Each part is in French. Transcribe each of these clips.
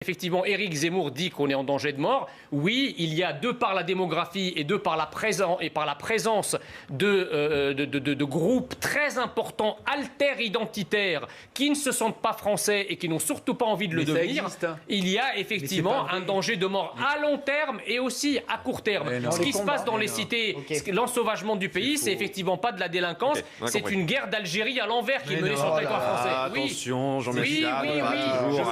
Effectivement, Éric Zemmour dit qu'on est en danger de mort. Oui, il y a, de par la démographie et de par la présence de groupes très importants, alter-identitaires, qui ne se sentent pas français et qui n'ont surtout pas envie de le devenir, il y a effectivement un danger de mort à long terme et aussi à court terme. Ce qui se passe dans les cités, l'ensauvagement du pays, c'est effectivement pas de la délinquance, c'est une guerre d'Algérie à l'envers qui est menée sur le territoire français. Attention, Jean-Michel.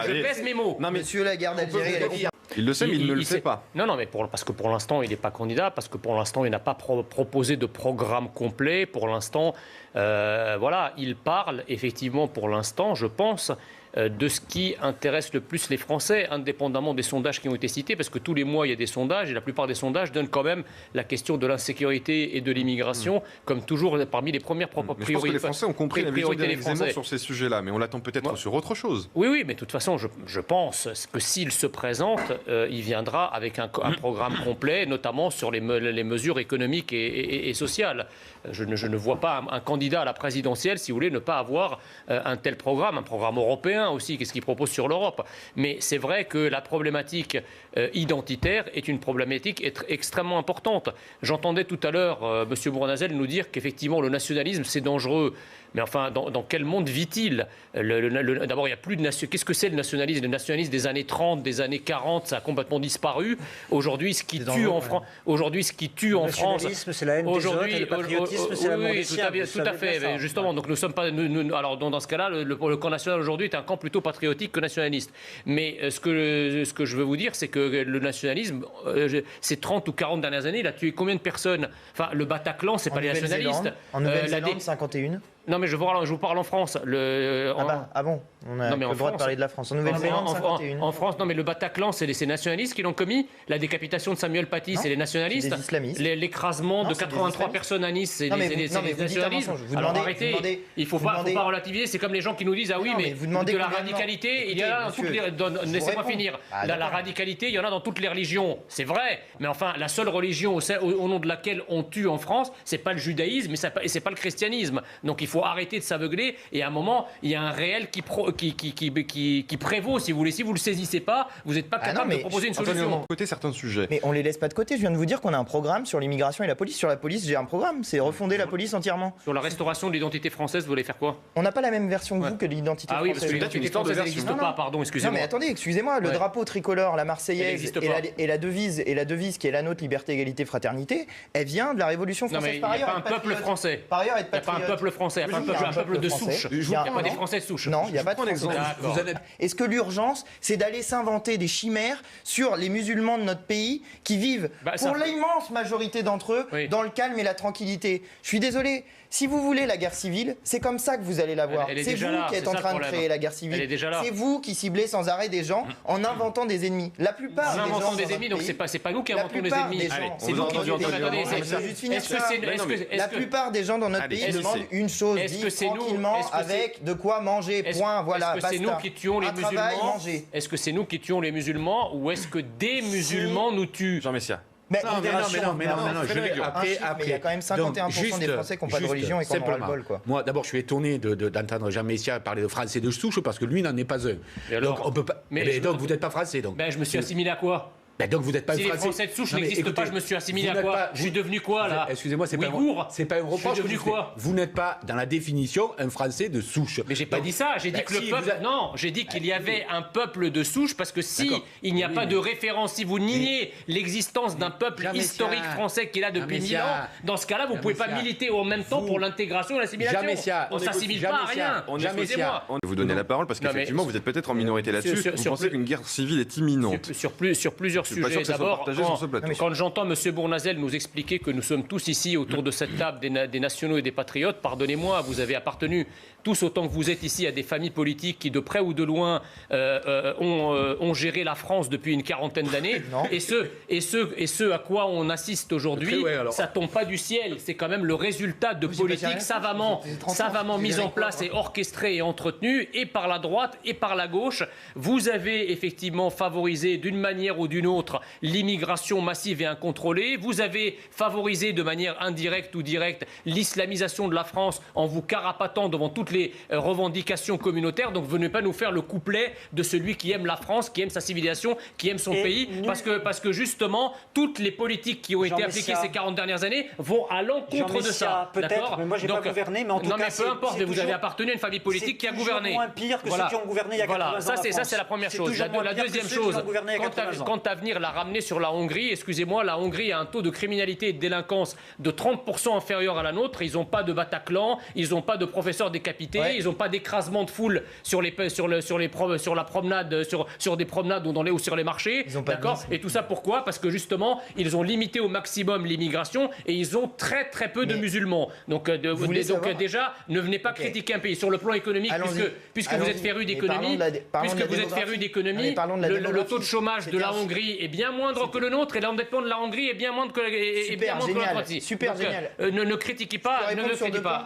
Je pèse mes mots. Non, mais la guerre d'Algérie, il le sait, mais il ne le fait pas. Non, mais parce que pour l'instant, il n'est pas candidat, parce que pour l'instant, il n'a pas proposé de programme complet. Pour l'instant, voilà, il parle effectivement pour l'instant, je pense, de ce qui intéresse le plus les Français, indépendamment des sondages qui ont été cités, parce que tous les mois, il y a des sondages, et la plupart des sondages donnent quand même la question de l'insécurité et de l'immigration, comme toujours parmi les premières priorités. Je pense que les Français ont compris la vision d'Éric Zemmour sur ces sujets-là, mais on l'attend peut-être sur autre chose. Oui, mais de toute façon, je pense que s'il se présente, il viendra avec un programme complet, notamment sur les mesures économiques et sociales. Je ne vois pas un candidat à la présidentielle, si vous voulez, ne pas avoir un tel programme, un programme européen aussi, qu'est-ce qu'il propose sur l'Europe. Mais c'est vrai que la problématique identitaire est une problématique extrêmement importante. J'entendais tout à l'heure M. Bournazel nous dire qu'effectivement le nationalisme c'est dangereux. Mais enfin, dans quel monde vit-il? D'abord, il n'y a plus de nationalisme. Qu'est-ce que c'est le nationalisme? Le nationalisme des années 30, des années 40, ça a complètement disparu. Aujourd'hui, ce qui tue en France... Aujourd'hui, ce qui tue en France... Le nationalisme, c'est la haine des autres, et le patriotisme, c'est l'amour des siens. Tout à fait. Justement, donc nous sommes pas... alors, dans ce cas-là, le camp national aujourd'hui est un camp plutôt patriotique que nationaliste. Mais ce que je veux vous dire, c'est que le nationalisme, ces 30 ou 40 dernières années, il a tué combien de personnes? Enfin, le Bataclan, c'est pas les nationalistes. En Nouvelle-Zélande, 51. Non, mais je vous parle en France. Ah bon? On a le droit de parler de la France. En Nouvelle-Zélande, 51. En France, non, mais le Bataclan, c'est les nationalistes qui l'ont commis. La décapitation de Samuel Paty, c'est les nationalistes. C'est des islamistes. L'écrasement de 83 personnes à Nice, c'est les nationalistes. Alors arrêtez, il ne faut pas relativiser. C'est comme les gens qui nous disent ah oui, mais de la radicalité, il y a dans toutes les... Laissez-moi finir. La radicalité, il y en a dans toutes les religions. C'est vrai, mais enfin, la seule religion au nom de laquelle on tue en France, c'est pas le judaïsme et c'est pas le christianisme. Donc il faut arrêter de s'aveugler et à un moment, il y a un réel qui prévaut, si vous voulez. Si vous ne le saisissez pas, vous n'êtes pas capable de proposer une solution. Côté certains sujets. Mais on les laisse pas de côté. Je viens de vous dire qu'on a un programme sur l'immigration et la police. Sur la police, j'ai un programme. C'est refonder la police entièrement. Sur la restauration de l'identité française, vous voulez faire quoi? On n'a pas la même version que vous que l'identité française. Ah oui, parce que l'identité française n'existe pas, pardon, excusez-moi. Non mais attendez, excusez-moi, le drapeau tricolore, la Marseillaise et la devise qui est la nôtre, liberté, égalité, fraternité, elle vient de la Révolution française. Non mais il n'y a pas un peuple français. Par ailleurs, être il n'y a pas un peuple français, il n'y a pas un peuple de souche. Il n'y a pas des Français de souche. Non, il n'y a pas de Français. Est-ce que l'urgence, c'est d'aller s'inventer des chimères sur les musulmans de notre pays qui vivent, pour l'immense majorité d'entre eux, dans le calme et la tranquillité? Je suis désolé. Si vous voulez la guerre civile, c'est comme ça que vous allez l'avoir. C'est vous qui êtes en train de créer la guerre civile. C'est vous qui ciblez sans arrêt des gens en inventant des ennemis. La plupart des gens. En inventant des ennemis, donc c'est pas nous qui inventons les ennemis. C'est vous qui inventons les ennemis. La plupart des gens dans notre pays demandent une chose, vivre tranquillement avec de quoi manger. Point. Voilà. Est-ce que c'est nous qui tuons les musulmans? Est-ce que c'est nous qui tuons les musulmans ou est-ce que des musulmans nous tuent? Jean Messia. Mais non, je vais après. Il y a quand même 51% des Français qui n'ont pas de religion et qui en ont ras-le-bol, quoi. Moi, d'abord, je suis étonné d'entendre Jean Messia parler de Français de souche parce que lui n'en est pas un. Donc, on peut pas. Donc, vous n'êtes pas Français, donc. Je me suis assimilé à quoi? Donc vous n'êtes pas si les Français de souche n'existent pas, je me suis assimilé à quoi? Je suis devenu quoi là? Excusez-moi, c'est pas un reproche. Je suis devenu quoi? Vous n'êtes pas dans la définition un Français de souche. Mais j'ai pas dit ça. J'ai dit que le peuple. Non, j'ai dit qu'il y avait un peuple de souche parce que si il n'y a pas de référence, si vous niez l'existence d'un peuple historique français qui est là depuis 1000 ans, dans ce cas-là, vous ne pouvez pas militer en même temps pour l'intégration et l'assimilation. On s'assimile pas à rien. Vous donnez la parole parce qu'effectivement vous êtes peut-être en minorité là-dessus. Vous pensez qu'une guerre civile est imminente sur plusieurs sujets. D'abord, quand j'entends M. Bournazel nous expliquer que nous sommes tous ici autour de cette table des nationaux et des patriotes, pardonnez-moi, vous avez appartenu tous autant que vous êtes ici à des familles politiques qui, de près ou de loin, ont géré la France depuis une quarantaine d'années. Et ce à quoi on assiste aujourd'hui, ça tombe pas du ciel. C'est quand même le résultat de politiques savamment mises en place et orchestrées et entretenues, et par la droite et par la gauche. Vous avez effectivement favorisé d'une manière ou d'une autre autre l'immigration massive et incontrôlée. Vous avez favorisé de manière indirecte ou directe l'islamisation de la France en vous carapatant devant toutes les revendications communautaires. Donc venez pas nous faire le couplet de celui qui aime la France, qui aime sa civilisation, qui aime son pays. Parce que justement, toutes les politiques qui ont été appliquées ces 40 dernières années vont à l'encontre de ça. Peut-être, mais moi j'ai pas gouverné, mais en tout cas... Non mais peu importe, vous avez appartenu à une famille politique qui a gouverné. C'est moins pire que ceux qui ont gouverné il y a 80 ans. Ça c'est la première chose. La deuxième chose, quand Avenir l'a ramené sur la Hongrie, excusez-moi, la Hongrie a un taux de criminalité et de délinquance de 30% inférieur à la nôtre. Ils n'ont pas de Bataclan, ils n'ont pas de professeurs décapités, ils n'ont pas d'écrasement de foule sur la promenade, sur des promenades ou sur les marchés. D'accord. Et tout ça pourquoi? Parce que justement, ils ont limité au maximum l'immigration et ils ont très très peu de musulmans. Donc déjà, ne venez pas critiquer un pays sur le plan économique, puisque vous êtes féru d'économie. Le taux de chômage de la Hongrie est bien moindre que le nôtre et l'endettement de la Hongrie est bien moindre que la Croatie. Super génial. Ne critiquez pas.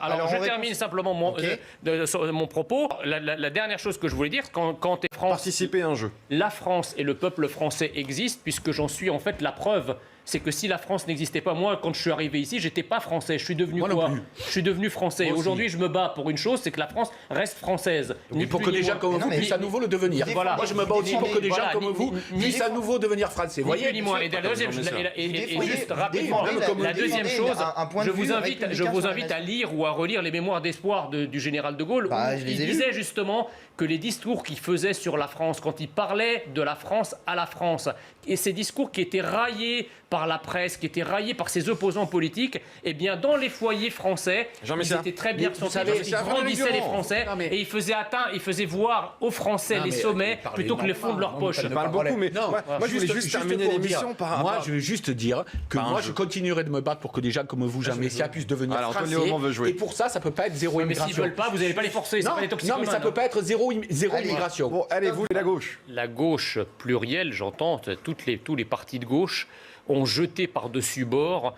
Alors je termine simplement mon propos. La dernière chose que je voulais dire, quand participer à un jeu. La France et le peuple français existent, puisque j'en suis en fait la preuve. C'est que si la France n'existait pas, moi, quand je suis arrivé ici, j'étais pas français. Je suis devenu quoi? Je suis devenu français. Et aujourd'hui, je me bats pour une chose, c'est que la France reste française. Mais pour que des gens comme vous puissent à nouveau le devenir. Voilà. Moi, je me bats aussi pour que des gens comme vous puissent à nouveau devenir français. Voyez. Et juste rapidement, la deuxième chose, je vous invite à lire ou à relire les mémoires d'espoir du général de Gaulle. Il disait justement que les discours qu'il faisait sur la France, quand il parlait de la France à la France, et ces discours qui étaient raillés par la presse, qui étaient raillés par ses opposants politiques, eh bien, dans les foyers français, ils étaient très bien ressentis. Ils grandissaient les Français et ils faisaient voir aux Français les sommets plutôt que les fonds de leur poche. Je parle beaucoup, mais moi, je voulais juste terminer l'émission par rapport... Moi, je veux juste dire que moi, je continuerai de me battre pour que des gens comme vous, Jean Messia, puissent devenir français. Et pour ça, ça peut pas être zéro immigration. Mais s'ils veulent pas, vous n'allez pas les forcer. Non, mais ça peut pas être zéro immigration. Bon, allez, vous, la gauche. La gauche plurielle, j'entends, tous les partis de gauche ont jeté par-dessus bord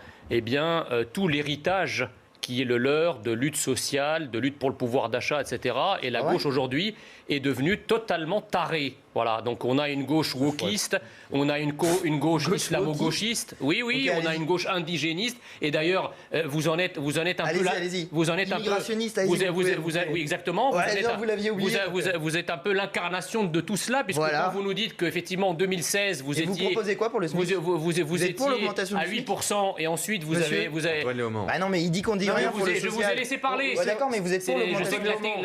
tout l'héritage qui est le leur de lutte sociale, de lutte pour le pouvoir d'achat, etc. Et la gauche aujourd'hui est devenue totalement tarée. Voilà, donc on a une gauche wokiste, on a une gauche islamo-gauchiste, on a une gauche indigéniste, et d'ailleurs vous en êtes un peu là, vous en êtes un peu, oui exactement, vous êtes un peu l'incarnation de tout cela, puisque quand vous nous dites qu'effectivement en 2016 vous étiez, vous proposez quoi pour le SMIC? vous étiez à 8% et ensuite vous avez bah non mais il dit qu'on dit rien pour le social. Je vous ai laissé parler. D'accord, mais vous êtes pour l'augmentation.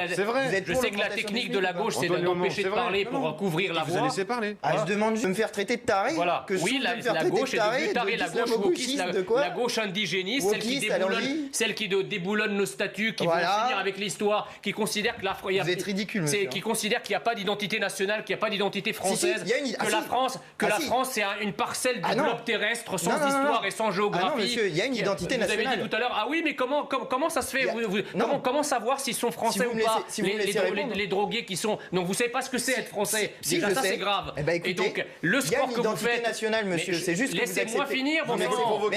C'est vrai. Je sais que la technique de la gauche c'est d'empêcher de parler pour couvrir la voix. Laissez parler. Je demande de me faire traiter de taré. Voilà. Oui, la gauche est devenue tarée, la gauche wokiste, la gauche indigéniste, celle qui déboulonne nos statuts, qui veut finir avec l'histoire, qui considère que vous êtes ridicule, qui considère qu'il n'y a pas d'identité nationale, qu'il n'y a pas d'identité française, que la France c'est une parcelle du globe terrestre sans histoire et sans géographie. Non, monsieur, il y a une identité nationale. Vous avez dit tout à l'heure, oui, mais comment ça se fait? Comment savoir s'ils sont français ou pas? Les drogués qui sont. Donc vous savez pas ce que c'est être français. Déjà ça c'est grave. Et donc le score que vous faites nationale, monsieur, c'est juste que laissez-moi finir. Mais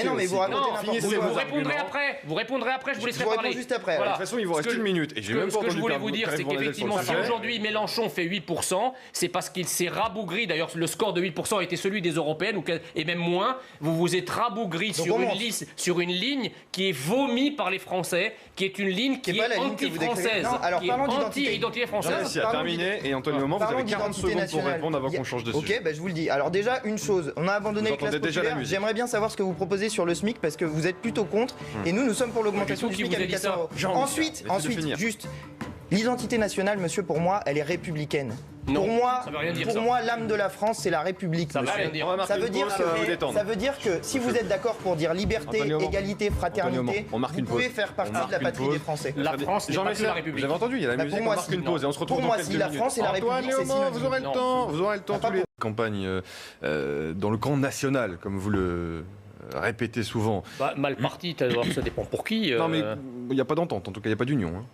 non, mais vous racontez n'importe quoi. Vous répondrez après. Je vous laisserai parler. Juste après. De toute façon, il vous reste une minute. Et ce que je voulais vous dire, c'est qu'effectivement, si aujourd'hui Mélenchon fait 8%, c'est parce qu'il s'est rabougri. D'ailleurs, le score de 8% était celui des européennes et même moins. Vous vous êtes rabougri sur une ligne qui est vomi par les Français, qui est une ligne qui est anti-française, qui est anti-identité française. Terminé. Et Antoine Léaumont, vous avez 40 secondes pour répondre avant qu'on change de sujet. Ok, je vous le dis. Alors déjà, une chose, on a abandonné les classes populaires. J'aimerais bien savoir ce que vous proposez sur le SMIC parce que vous êtes plutôt contre. Et nous sommes pour l'augmentation du SMIC à 400 €. Ensuite, juste, l'identité nationale, monsieur, pour moi, elle est républicaine. Non, pour moi, l'âme de la France, c'est la République. Ça veut rien dire. Ça veut dire que si vous êtes d'accord pour dire liberté, égalité, fraternité, vous pouvez faire partie de la patrie des Français. La France n'est pas que la République. Vous avez entendu, il y a la musique, on marque une pause et on se retrouve dans quelques minutes. Pour moi, si la France et la République, c'est synonyme. Vous aurez le temps. Tous les campagnes dans le camp national, comme vous le répétez souvent. Mal parti, ça dépend pour qui. Non, mais il n'y a pas d'entente, en tout cas, il n'y a pas d'union.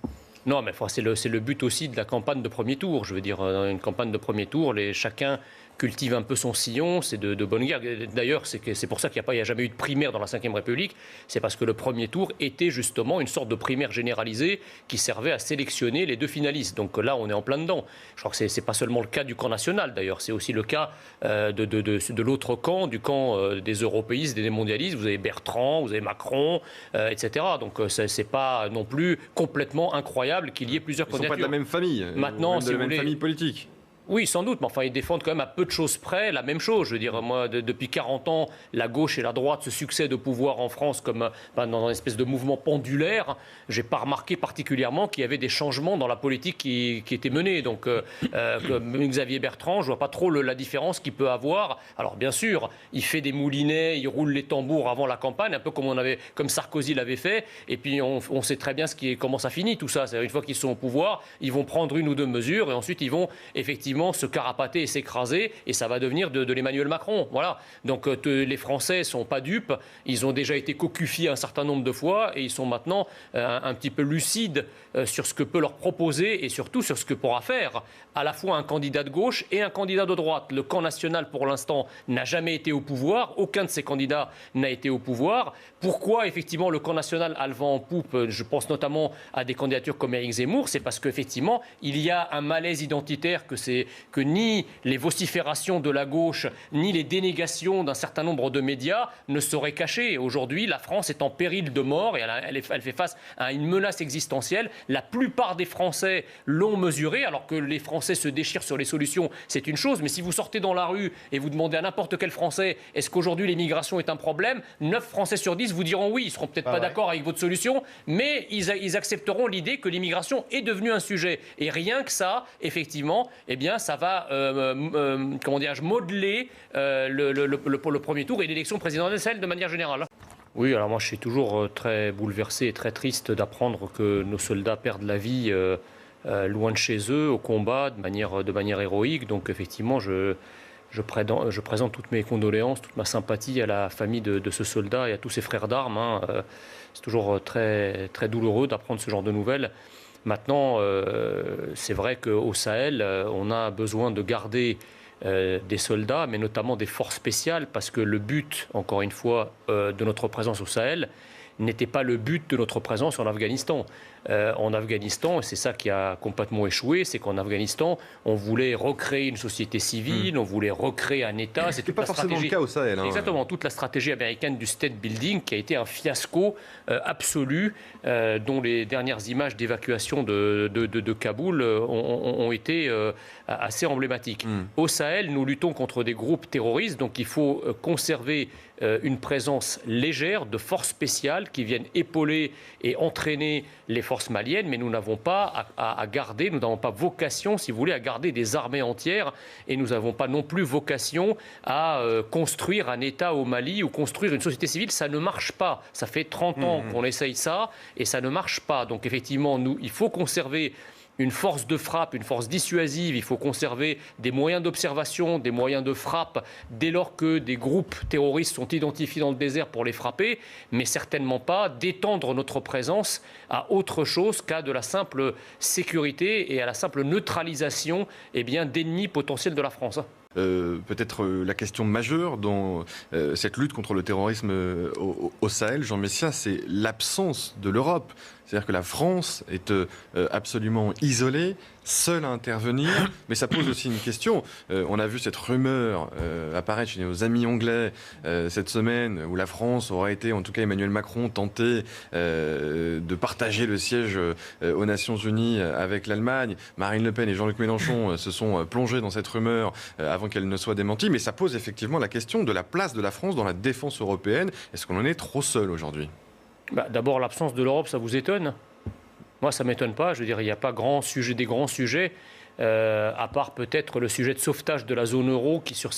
Non, mais c'est le but aussi de la campagne de premier tour. Je veux dire, dans une campagne de premier tour, chacun cultive un peu son sillon, c'est de bonne guerre. D'ailleurs, c'est pour ça qu'il n'y a jamais eu de primaire dans la Ve République, c'est parce que le premier tour était justement une sorte de primaire généralisée qui servait à sélectionner les 2 finalistes. Donc là, on est en plein dedans. Je crois que ce n'est pas seulement le cas du camp national, d'ailleurs, c'est aussi le cas de l'autre camp, du camp des européistes, des mondialistes. Vous avez Bertrand, vous avez Macron, etc. Donc ce n'est pas non plus complètement incroyable qu'il y ait plusieurs candidatures. Ils ne sont pas de la même famille, maintenant, de la même famille politique. Oui, sans doute, mais enfin, ils défendent quand même à peu de choses près la même chose. Je veux dire, moi, depuis 40 ans, la gauche et la droite se succèdent au pouvoir en France comme dans une espèce de mouvement pendulaire. Je n'ai pas remarqué particulièrement qu'il y avait des changements dans la politique qui étaient menés. Donc, Xavier Bertrand, je ne vois pas trop la différence qu'il peut avoir. Alors, bien sûr, il fait des moulinets, il roule les tambours avant la campagne, un peu comme Sarkozy l'avait fait. Et puis, on sait très bien comment ça finit, tout ça. C'est-à-dire, une fois qu'ils sont au pouvoir, ils vont prendre 1 ou 2 mesures et ensuite, ils vont effectivement se carapater et s'écraser, et ça va devenir de l'Emmanuel Macron. Voilà. Donc les Français ne sont pas dupes, ils ont déjà été cocufiés un certain nombre de fois, et ils sont maintenant un petit peu lucides sur ce que peut leur proposer, et surtout sur ce que pourra faire à la fois un candidat de gauche et un candidat de droite. Le camp national, pour l'instant, n'a jamais été au pouvoir, aucun de ces candidats n'a été au pouvoir. Pourquoi, effectivement, le camp national a le vent en poupe? Je pense notamment à des candidatures comme Éric Zemmour, c'est parce qu'effectivement, il y a un malaise identitaire que ni les vociférations de la gauche, ni les dénégations d'un certain nombre de médias ne sauraient cacher. Aujourd'hui, la France est en péril de mort et elle fait face à une menace existentielle. La plupart des Français l'ont mesuré, alors que les Français se déchirent sur les solutions, c'est une chose. Mais si vous sortez dans la rue et vous demandez à n'importe quel Français, est-ce qu'aujourd'hui l'immigration est un problème? 9 Français sur 10 vous diront oui. Ils ne seront peut-être pas d'accord avec votre solution, mais ils accepteront l'idée que l'immigration est devenue un sujet. Et rien que ça, effectivement, eh bien, ça va modeler le premier tour et l'élection présidentielle de manière générale. Oui, alors moi je suis toujours très bouleversé et très triste d'apprendre que nos soldats perdent la vie loin de chez eux, au combat, de manière héroïque. Donc effectivement, je présente toutes mes condoléances, toute ma sympathie à la famille de ce soldat et à tous ses frères d'armes. C'est toujours très, très douloureux d'apprendre ce genre de nouvelles. Maintenant, c'est vrai qu'au Sahel, on a besoin de garder des soldats, mais notamment des forces spéciales, parce que le but, encore une fois, de notre présence au Sahel n'était pas le but de notre présence en Afghanistan. En Afghanistan, et c'est ça qui a complètement échoué, c'est qu'en Afghanistan, on voulait recréer une société civile, on voulait recréer un État. C'est pas forcément le cas au Sahel. Exactement, toute la stratégie américaine du state building qui a été un fiasco absolu, dont les dernières images d'évacuation de Kaboul ont été assez emblématiques. Au Sahel, nous luttons contre des groupes terroristes, donc il faut conserver une présence légère de forces spéciales qui viennent épauler et entraîner les forces maliennes, mais nous n'avons pas à garder, nous n'avons pas vocation, si vous voulez, à garder des armées entières, et nous n'avons pas non plus vocation à construire un État au Mali ou construire une société civile. Ça ne marche pas. Ça fait 30 ans qu'on essaye ça, et ça ne marche pas. Donc effectivement, il faut conserver une force de frappe, une force dissuasive, il faut conserver des moyens d'observation, des moyens de frappe dès lors que des groupes terroristes sont identifiés dans le désert pour les frapper, mais certainement pas d'étendre notre présence à autre chose qu'à de la simple sécurité et à la simple neutralisation d'ennemis potentiels de la France. Peut-être la question majeure dans cette lutte contre le terrorisme au Sahel, Jean Messia, c'est l'absence de l'Europe. C'est-à-dire que la France est absolument isolée, seule à intervenir, mais ça pose aussi une question. On a vu cette rumeur apparaître chez nos amis anglais cette semaine, où la France aurait été, en tout cas Emmanuel Macron, tenté de partager le siège aux Nations Unies avec l'Allemagne. Marine Le Pen et Jean-Luc Mélenchon se sont plongés dans cette rumeur avant qu'elle ne soit démentie, mais ça pose effectivement la question de la place de la France dans la défense européenne. Est-ce qu'on en est trop seul aujourd'hui ? D'abord, l'absence de l'Europe, ça vous étonne ? Moi, ça ne m'étonne pas. Je veux dire, il n'y a pas des grands sujets, à part peut-être le sujet de sauvetage de la zone euro sur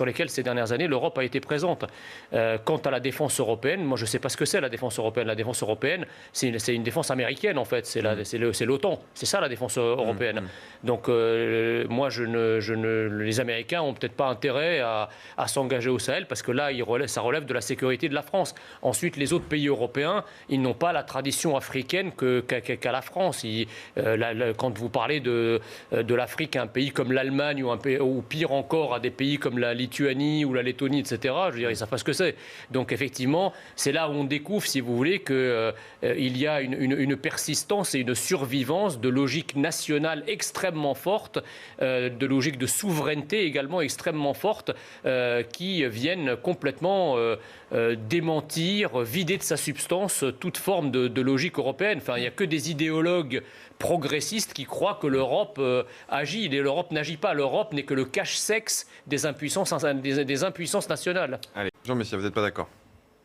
lesquels ces dernières années, l'Europe a été présente. Quant à la défense européenne, moi, je ne sais pas ce que c'est la défense européenne. La défense européenne, c'est une défense américaine, en fait. C'est l'OTAN. C'est ça, la défense européenne. Donc, moi, les Américains n'ont peut-être pas intérêt à s'engager au Sahel, parce que là, ça relève de la sécurité de la France. Ensuite, les autres pays européens, ils n'ont pas la tradition africaine qu'a la France. Quand vous parlez de de l'Afrique à un pays comme l'Allemagne ou pire encore à des pays comme la Lituanie ou la Lettonie, etc. Je veux dire, ils ne savent pas ce que c'est. Donc effectivement, c'est là où on découvre, si vous voulez, qu'il y a une persistance et une survivance de logiques nationales extrêmement fortes, de logiques de souveraineté également extrêmement fortes, qui viennent complètement démentir, vider de sa substance toute forme de logique européenne. Enfin, il n'y a que des idéologues progressistes qui croient que l'Europe agit. Et l'Europe n'agit pas. L'Europe n'est que le cache-sexe des impuissances nationales. Allez, Jean Messia, vous n'êtes pas d'accord?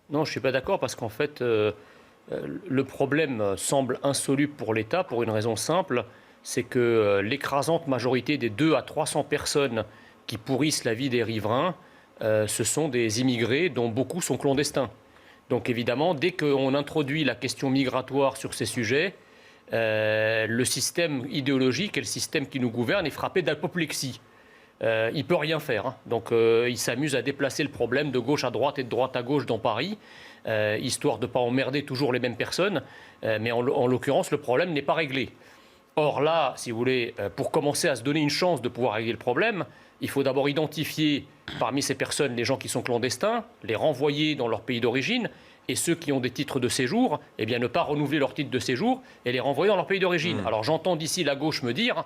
Non, je ne suis pas d'accord parce qu'en fait, le problème semble insoluble pour l'État pour une raison simple, c'est que l'écrasante majorité des 200 à 300 personnes qui pourrissent la vie des riverains, ce sont des immigrés dont beaucoup sont clandestins. Donc évidemment, dès qu'on introduit la question migratoire sur ces sujets, le système idéologique et le système qui nous gouverne est frappé d'apoplexie. Il ne peut rien faire. Hein. Donc il s'amuse à déplacer le problème de gauche à droite et de droite à gauche dans Paris, histoire de ne pas emmerder toujours les mêmes personnes. Mais en l'occurrence, le problème n'est pas réglé. Or là, si vous voulez, pour commencer à se donner une chance de pouvoir régler le problème, il faut d'abord identifier parmi ces personnes les gens qui sont clandestins, les renvoyer dans leur pays d'origine, et ceux qui ont des titres de séjour, eh bien ne pas renouveler leur titre de séjour et les renvoyer dans leur pays d'origine. Alors j'entends d'ici la gauche me dire,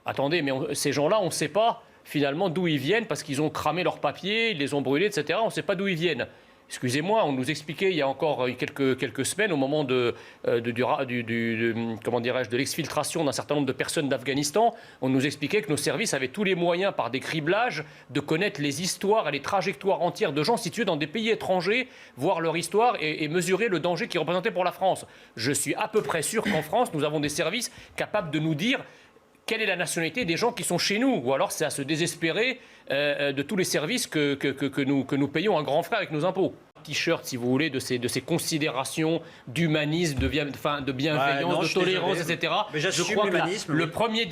attendez, mais ces gens-là, on ne sait pas finalement d'où ils viennent parce qu'ils ont cramé leurs papiers, ils les ont brûlés, etc. On ne sait pas d'où ils viennent. Excusez-moi, on nous expliquait il y a encore quelques semaines, au moment de l'exfiltration d'un certain nombre de personnes d'Afghanistan, on nous expliquait que nos services avaient tous les moyens, par des criblages, de connaître les histoires et les trajectoires entières de gens situés dans des pays étrangers, voir leur histoire et mesurer le danger qu'ils représentaient pour la France. Je suis à peu près sûr qu'en France, nous avons des services capables de nous dire quelle est la nationalité des gens qui sont chez nous. Ou alors c'est à se désespérer de tous les services que nous payons un grand frère avec nos impôts. T-shirt, si vous voulez, de ces considérations d'humanisme, de bienveillance, de tolérance, etc. Mais je crois que le premier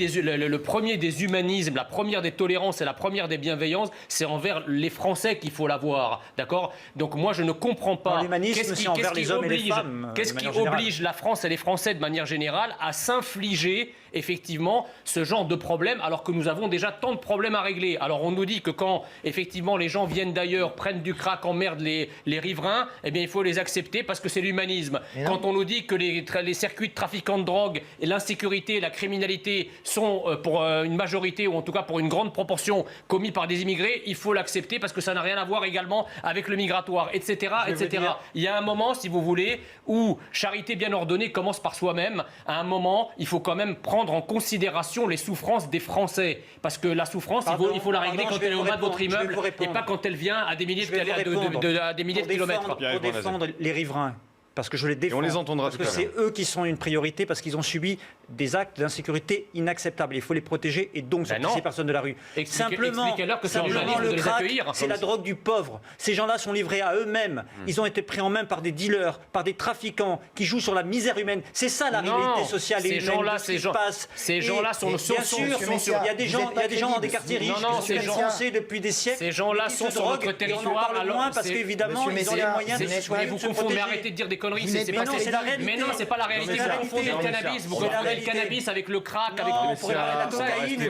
des humanismes, la première des tolérances et la première des bienveillances, c'est envers les Français qu'il faut l'avoir. D'accord ? Donc moi, je ne comprends pas qu'est-ce qui oblige la France et les Français de manière générale à s'infliger effectivement ce genre de problème alors que nous avons déjà tant de problèmes à régler. Alors on nous dit que quand effectivement les gens viennent d'ailleurs, prennent du crack, emmerdent les riverains, eh bien il faut les accepter parce que c'est l'humanisme. Quand on nous dit que les circuits de trafiquants de drogue et l'insécurité, la criminalité sont pour une majorité ou en tout cas pour une grande proportion commis par des immigrés, il faut l'accepter parce que ça n'a rien à voir également avec le migratoire, etc. etc. Il y a un moment, si vous voulez, où charité bien ordonnée commence par soi-même. À un moment, il faut quand même prendre en considération les souffrances des Français. Parce que la souffrance, il faut la régler quand elle est au bas de votre immeuble et pas quand elle vient à des milliers de kilomètres. Pour défendre les riverains. Parce que je les défends. Et on les entendra parce que c'est eux qui sont une priorité, parce qu'ils ont subi des actes d'insécurité inacceptables. Il faut les protéger et donc sortir ces personnes de la rue. Simplement, le crack, c'est la drogue du pauvre. Ces gens-là sont livrés à eux-mêmes. Ils ont été pris en main par des dealers, par des trafiquants qui jouent sur la misère humaine. C'est ça la réalité sociale et humaine de ce qui se passe. Ces gens-là sont... Bien sûr, il y a des gens dans des quartiers riches qui sont français depuis des siècles. Ces gens-là sont sur notre territoire. On en parle moins parce qu'évidemment, ils ont les moyens de se protéger. Vous confondez, arrêtez de dire des conneries. Mais non, c'est pas la réalité. Vous confondez le cannabis. Vous confondez le cannabis avec le crack, avec la cocaïne.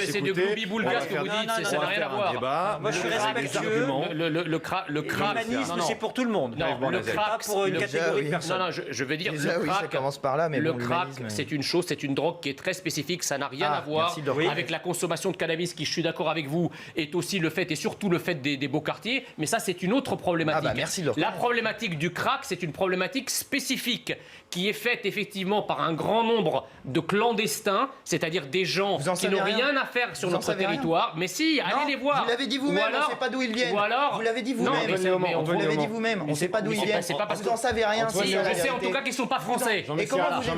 C'est de gloubi-boulga ce que vous dites. Ça n'a rien à voir. Moi, je suis respectueux. Le crack. L'humanisme, c'est pour tout le monde. Non, le crack, pour une catégorie de personnes. Non, je vais dire le crack, c'est une chose, c'est une drogue qui est très spécifique. Ça n'a rien à voir avec la consommation de cannabis, qui, je suis d'accord avec vous, est aussi le fait et surtout le fait des beaux quartiers. Mais ça, c'est une autre problématique. La problématique du crack, c'est une problématique spécifique qui est faite effectivement par un grand nombre de clandestins, c'est-à-dire des gens qui n'ont rien à faire sur notre territoire. Mais si, allez les voir. Vous l'avez dit vous-même, on ne sait pas d'où ils viennent. Vous l'avez dit vous-même. Vous l'avez dit vous-même, on ne sait pas d'où ils viennent. Vous n'en savez rien. Je sais en tout cas qu'ils ne sont pas français. Et comment vous